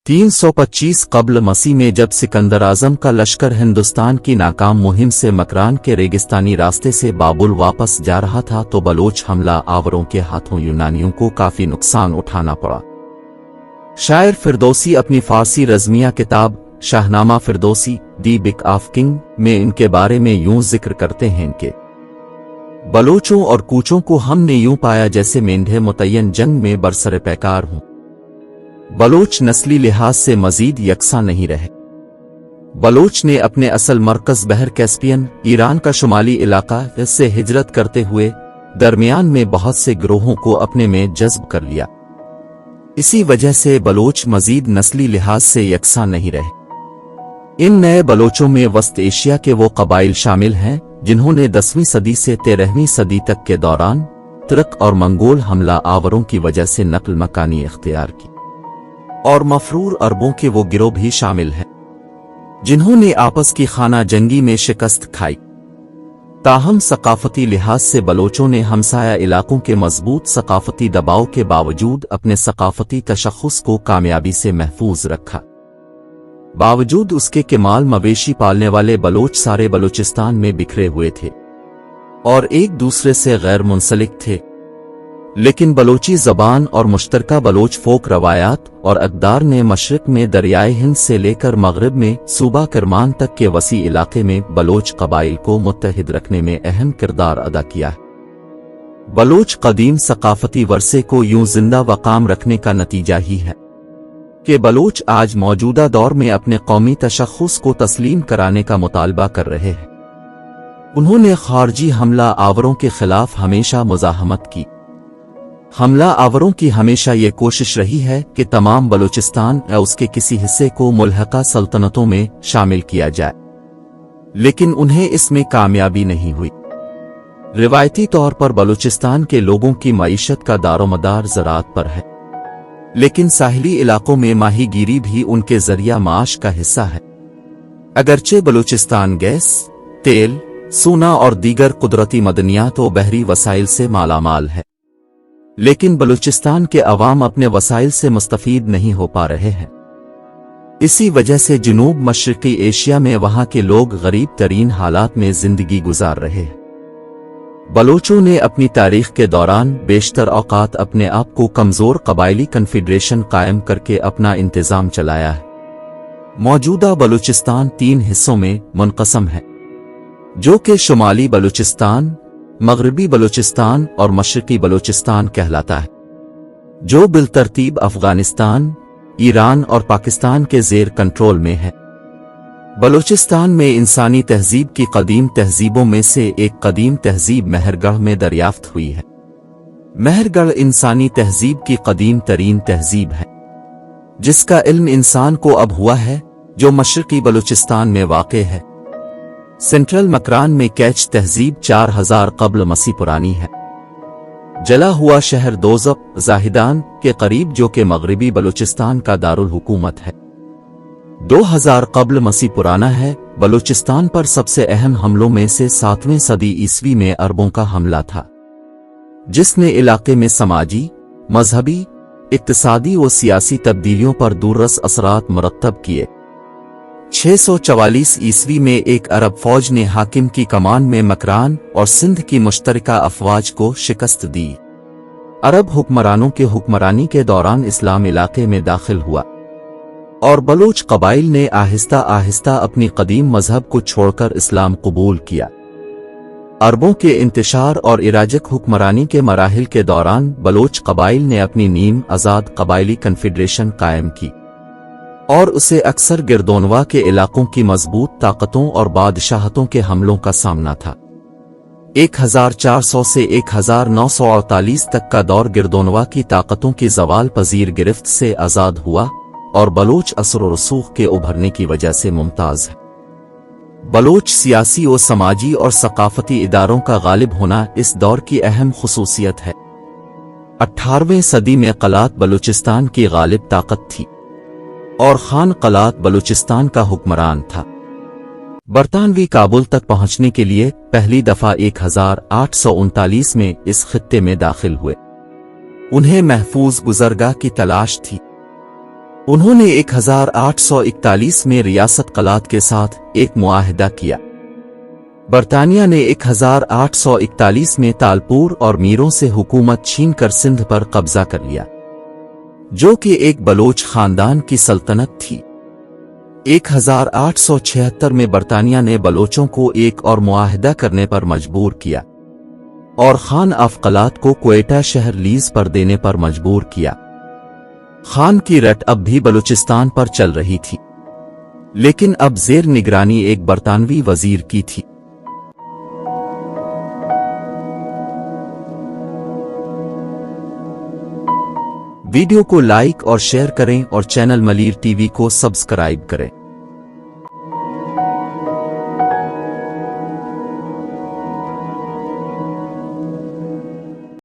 325 قبل مسیح में जब सिकंदर आजम का लश्कर हिंदुस्तान की नाकाम मुहिम से मकरान के रेगिस्तानी रास्ते से बाबुल वापस जा रहा था तो बलोच हमला आवरों के हाथों यूनानियों को काफी नुकसान उठाना पड़ा। शायर फिरदौसी अपनी फारसी रज़मिया किताब शाहनामा फिरदौसी दी बिक ऑफ किंग में इनके बारे में यूं जिक्र करते हैं कि बलोचों और कूचों को हमने यूं पाया जैसे मेंढे मुतय्यन जंग में बरसरे पैकार हों। बलोच नस्ली लिहाज से मजीद यकसा नहीं रहे। बलोच ने अपने असल मरकज बहर कैस्पियन ईरान का शुमाली इलाका से हिजरत करते हुए दरमियान में बहुत से गिरोहों को अपने में जज्ब कर लिया। इसी वजह से बलोच मजीद नस्ली लिहाज से यकसा नहीं रहे। इन नए बलोचों में वस्त एशिया के वो कबाइल शामिल हैं जिन्होंने 10वीं सदी से 13वीं सदी तक के दौरान तुर्क और मंगोल हमला आवरों की वजह से नकल मकानी इख्तियार की, और मफरूर अरबों के वो गिरोह भी शामिल हैं जिन्होंने आपस की खाना जंगी में शिकस्त खाई। ताहम सकाफती लिहाज से बलोचों ने हमसाया इलाकों के मजबूत सकाफती दबाव के बावजूद अपने सकाफती तशख़्ख़ुस को कामयाबी से महफूज रखा। बावजूद उसके कि माल मवेशी पालने वाले बलोच सारे बलूचिस्तान में बिखरे हुए थे और एक दूसरे से गैर मुंसलिक थे, लेकिन बलोची ज़बान और मुश्तरका बलोच फोक रवायात और अक़दार ने मशरिक़ में दरियाए हिंद से लेकर मग़रिब में सूबा करमान तक के वसी इलाके में बलोच कबाइल को मुत्तहिद रखने में अहम किरदार अदा किया है। बलोच कदीम सकाफती वरसे को यूं जिंदा व काम रखने का नतीजा ही है कि बलोच आज मौजूदा दौर में अपने कौमी तशख़्ख़ुस को तस्लीम कराने का मुतालबा कर रहे हैं। उन्होंने खारजी हमला आवरों के खिलाफ हमेशा मुज़ाहमत की। हमला आवरों की हमेशा ये कोशिश रही है कि तमाम बलूचिस्तान या उसके किसी हिस्से को मुल्हका सल्तनतों में शामिल किया जाए, लेकिन उन्हें इसमें कामयाबी नहीं हुई। रिवायती तौर पर बलूचिस्तान के लोगों की मईशत का दारोमदार ज़राअत पर है, लेकिन साहिली इलाकों में माहीगीरी भी उनके जरिया माश का हिस्सा है। अगरचे बलूचिस्तान गैस, तेल, सोना और दीगर कुदरती मदनियात व बहरी वसाइल से मालामाल है, लेकिन बलूचिस्तान के अवाम अपने वसाइल से मुस्तफीद नहीं हो पा रहे हैं। इसी वजह से जनूब मशरिकी एशिया में वहां के लोग गरीब तरीन हालात में जिंदगी गुजार रहे हैं। बलोचों ने अपनी तारीख के दौरान बेशतर औकात अपने आप को कमजोर कबायली कन्फेडरेशन कायम करके अपना इंतजाम चलाया है। मौजूदा बलूचिस्तान 3 हिस्सों में मुनक़सम है, जो कि शुमाली बलूचिस्तान, मगरबी बलूचिस्तान और मशरिकी बलूचिस्तान कहलाता है, जो बिलतरतीब अफगानिस्तान, ईरान और पाकिस्तान के ज़ेर कंट्रोल में है। बलूचिस्तान में इंसानी तहजीब की कदीम तहजीबों में से एक कदीम तहजीब मेहरगढ़ में दरियाफ्त हुई है। मेहरगढ़ इंसानी तहजीब की कदीम तरीन तहजीब है, जिसका इल्म इंसान को अब हुआ है, जो मशरिकी बलूचिस्तान में वाक़े है। सेंट्रल मकरान में कैच तहजीब 4000 कब्ल मसीह पुरानी है। जला हुआ शहर दोज़ब ज़ाहिदान के करीब, जो कि मगरबी बलूचिस्तान का दारुल हुकूमत है, 2000 कब्ल मसीह पुराना है। बलूचिस्तान पर सबसे अहम हमलों में से 7वीं सदी ईस्वी में अरबों का हमला था, जिसने इलाके में समाजी, मजहबी, इक्तिसादी व सियासी तब्दीलियों पर दूररस असरात मुरत्तब किए। 644 ईस्वी में एक अरब फौज ने हाकिम की कमान में मकरान और सिंध की मुश्तरका अफवाज को शिकस्त दी। अरब हुक्मरानों के हुक्मरानी के दौरान इस्लाम इलाके में दाखिल हुआ और बलोच कबाइल ने आहिस्ता आहिस्ता अपनी कदीम मजहब को छोड़कर इस्लाम कबूल किया। अरबों के इंतशार और इराजक हुक्मरानी के मराहिल के दौरान बलोच कबाइल ने अपनी नीम आज़ाद कबाइली कन्फेडरेशन कायम की और उसे अक्सर गिरदोनवा के इलाकों की मजबूत ताकतों और बादशाहतों के हमलों का सामना था। 1400 से 1948 तक का दौर गिरदोनवा की ताकतों की ज़वाल पजीर गिरफ्त से आज़ाद हुआ और बलोच असर और रसूख के उभरने की वजह से मुमताज़ है। बलोच सियासी और समाजी और सकाफती इदारों का गालिब होना इस दौर की अहम खुसूसियत है। 18वीं सदी में कलात बलूचिस्तान की गालिब ताकत थी और खान कलात बलूचिस्तान का हुक्मरान था। बरतानवी काबुल तक पहुंचने के लिए पहली दफा 1839 में इस खित्ते में दाखिल हुए। उन्हें महफूज गुजरगाह की तलाश थी। انہوں نے 1841 میں ریاست قلات کے ساتھ ایک معاہدہ کیا۔ برطانیہ نے 1841 میں تالپور اور میروں سے حکومت چھین کر سندھ پر قبضہ کر لیا، جو کہ ایک بلوچ خاندان کی سلطنت تھی۔ 1876 میں برطانیہ نے بلوچوں کو ایک اور معاہدہ کرنے پر مجبور کیا اور خان آف قلات کو کوئٹہ شہر لیز پر دینے پر مجبور کیا۔ خان کی رٹ اب بھی بلوچستان پر چل رہی تھی، لیکن اب زیر نگرانی ایک برطانوی وزیر کی تھی۔ ویڈیو کو لائک اور شیئر کریں اور چینل ملیر ٹی وی کو سبسکرائب کریں۔